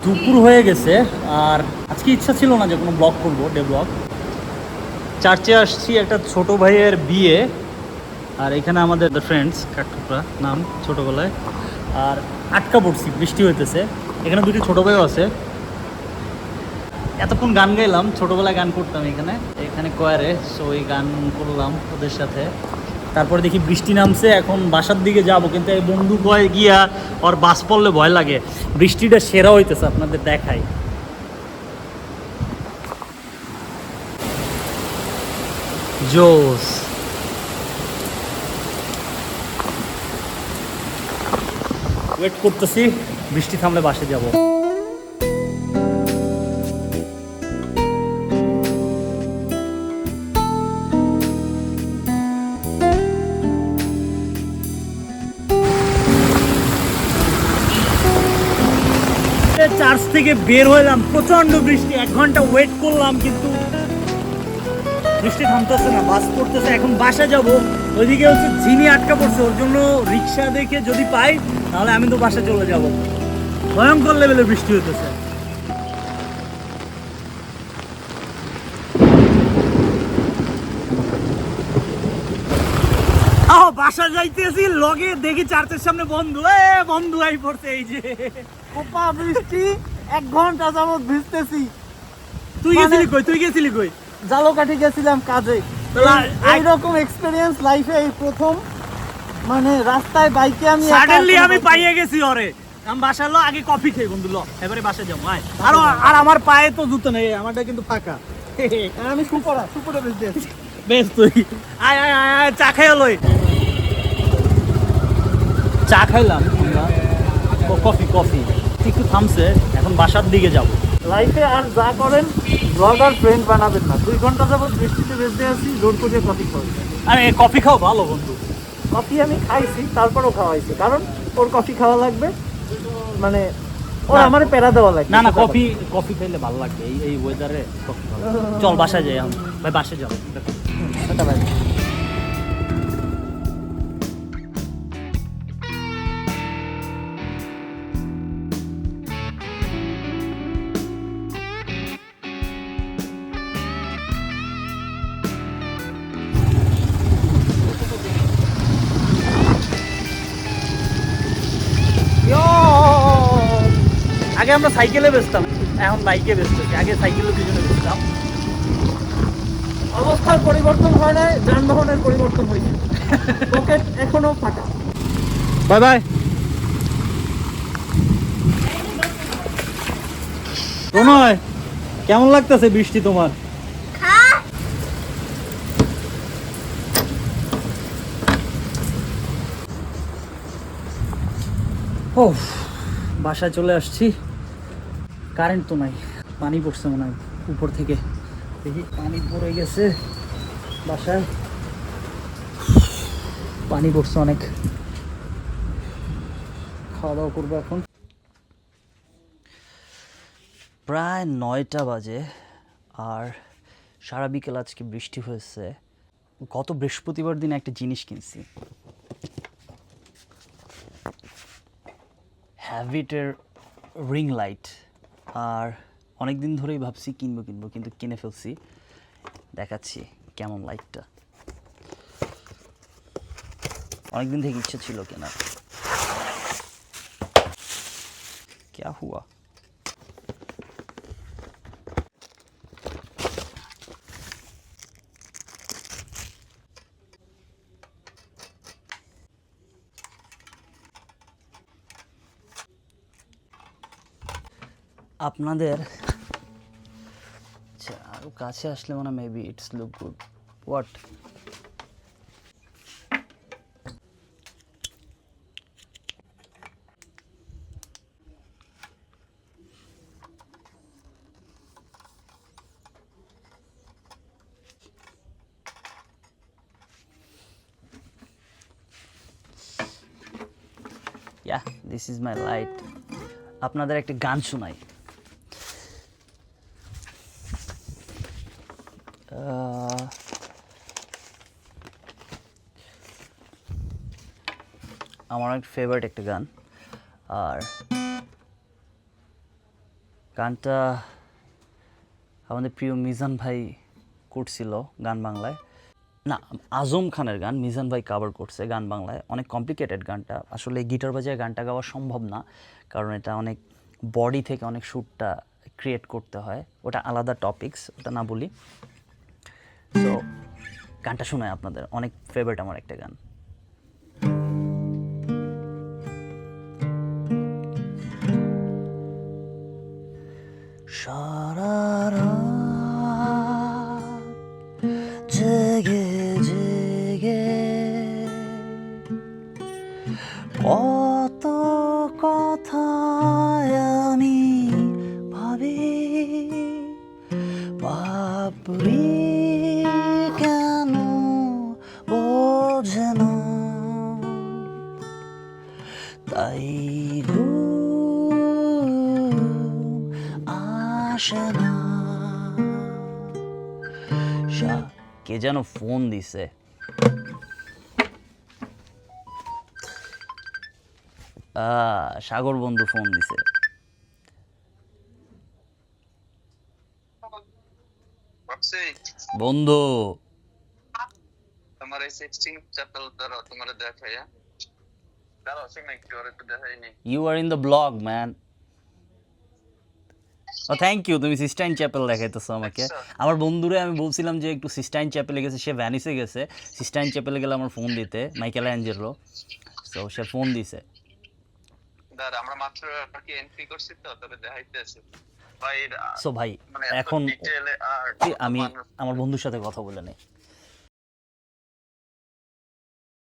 দুপুর হয়ে গেছে আর আজকে ইচ্ছা ছিল না যে কোনো ব্লগ করবো, ডে ব্লগ। চার্চে আসছি একটা ছোট ভাইয়ের বিয়ে, আর এখানে আমাদের ফ্রেন্ডস কাঠঠোকরা নাম ছোটোবেলায়, আর আটকা পড়ছি, বৃষ্টি হইতেছে। এখানে দুটি ছোটো ভাইও আছে। এতক্ষণ গান গাইলাম, ছোটোবেলায় গান করতাম এখানে এখানে কয়ারে, সো ওই গান করলাম ওদের সাথে। তারপরে দেখি বৃষ্টি নামছে, এখন বাসার দিকে যাব, কিন্তু এই বন্ধু ভয় গিয়া ওর বাস পড়লে ভয় লাগে। বৃষ্টিটা সেরা হইতেছে, আপনাদের দেখাই। জোস, ওয়েট করতেছি, বৃষ্টি থামলে বাসে যাব। চার্চ থেকে বের হইলাম, প্রচন্ড বৃষ্টি, 1 ঘন্টা ওয়েট করলাম, কিন্তু বৃষ্টি থামতেছে না, বাস পড়তেছে। এখন বাসা যাব, ওইদিকে হচ্ছে যিনি আটকা পড়ছে, ওর জন্য রিক্সা দেখে যদি পাই তাহলে আমি তো বাসা চলে যাব। ভয়ঙ্কর লেভেলে বৃষ্টি হইতেছে। বাসা যাইতেছি, লগে দেখি চার্চের সামনে বন্ধু, বন্ধু আই পড়ছে। এই যে কোপা বৃষ্টি, 1 ঘন্টা যাবত ভিজতেছি। তুই গেছিলি কই? তুই গেছিলি কই? জালকাঠি গেছিলাম কাজে। এইরকম এক্সপেরিয়েন্স লাইফে এই প্রথম, মানে রাস্তায় বাইকে আমি সাডেনলি আমি পাইয়ে গেছি ওরে। আমি বাসায় লো, আগে কফি খেয়ে বন্ধু, লো এবারে বাসায় যাবো। আর আমার পায়ে তো জুতো নেই, আমারটা কিন্তু ফাঁকা। আমি সুপরে বেশ দিয়েছি। বেশ তুই আয় আয় আয় আয়, চা খাইয়া লই। চা খাইলাম আমরা, কফি কফি একটু থামছে, এখন বাসার দিকে যাব। লাইফে আর যা করেন ব্লগার ফ্রেন্ড বানাবেন না। 2 ঘন্টা যাবত বৃষ্টিতে বেঁচে আছি, জোর করে কফি খাওয়াই। আরে কফি খাও ভালো বন্ধু। কফি আমি খাইছি, তারপরও খাওয়াইছি, কারণ ওর কফি খাওয়া লাগবে, মানে ও আমারে প্যারা দেওয়া লাগবে। না না, কফি খাইলে ভালো লাগবে এই ওয়েদারে, কফি ভালো। চল বাসায় যাই এখন ভাই, বাসায় যাবো। এটা ভাই আগে আমরা সাইকেলে বেচতাম, এখন বাইকে বেচতেছি। আগে সাইকেলের পিছনে বেচতাম। অবস্থার পরিবর্তন হয় নাই, যানবাহনের পরিবর্তন হয়েছে। পকেট এখনো ফাঁকা। Bye bye. প্রণয়, কেমন লাগতেছে বৃষ্টি তোমার? ও, বাসায় চলে আসছি। কারেন্ট তো নাই, পানি পড়ছে মনে হয় উপর থেকে, দেখি পানি পড়ে গেছে বাসায়, পানি পড়ছে অনেক। খাওয়া দাওয়া করবো এখন। প্রায় 9টা বাজে, আর সারা বিকেল আজকে বৃষ্টি হয়েছে। গত বৃহস্পতিবার দিন একটা জিনিস কিনছি, হ্যাভিটের রিং লাইট, আর অনেক দিন ধরেই ভাবছি কিনবো কিন্তু কিনে ফেলছি। দেখাচ্ছি কেমন লাইটটা, অনেকদিন থেকে ইচ্ছে ছিল কেনার। क्या हुआ? আপনাদের আচ্ছা, আরো কাছে আসলে মনে maybe it's look good. What? Yeah, this is my light. আপনাদের একটা গান শোনাই। আমার অনেক ফেভারিট একটা গান, আর গানটা আমাদের প্রিয় মিজান ভাই করছিল গান বাংলায়, না আজম খানের গান মিজান ভাই কাভার করছে গান বাংলায়। অনেক কমপ্লিকেটেড গানটা, আসলে গিটার বাজায় গানটা গাওয়া সম্ভব না, কারণ এটা অনেক বডি থেকে অনেক সুরটা ক্রিয়েট করতে হয়, ওটা আলাদা টপিকস, ওটা না বলি। তো গানটা শোনায় আপনাদের, অনেক ফেভারিট আমার একটা গান। সারা রাত জেগে জেগে কত কথা আমি ভাবি, বাপরি কেন বোঝে না, তাই আসে না। কে যেন ফোন দিছে, সাগর বন্ধু ফোন দিছে। বন্ধু তোমার এই সিক্সটিন চ্যাপেল দ্বারা তোমার দেখাই, দাঁড়াও সিগনা একটু আর একটু দেখাইনি। You are in the blog man. Oh thank you, তুমি সিস্টাইন চ্যাপেল দেখাইতেছো আমাকে। আমার বন্ধুরে আমি বলছিলাম যে একটু সিস্টাইন চ্যাপেলে গেছে, সে ভ্যানিসে গেছে, সিস্টাইন চ্যাপেলে গেলে আমার ফোন দিতে, মাইকেল অ্যাঞ্জেলো। তো সে ফোন দিছে। দাঁড়া আমরা মাত্র আর কি এন্ট্রি করছি তো, তবে দেখাইতেছে ভাই। সো ভাই মানে এখন ডিটেইলে আর আমি আমার বন্ধুর সাথে কথা বলে নেই।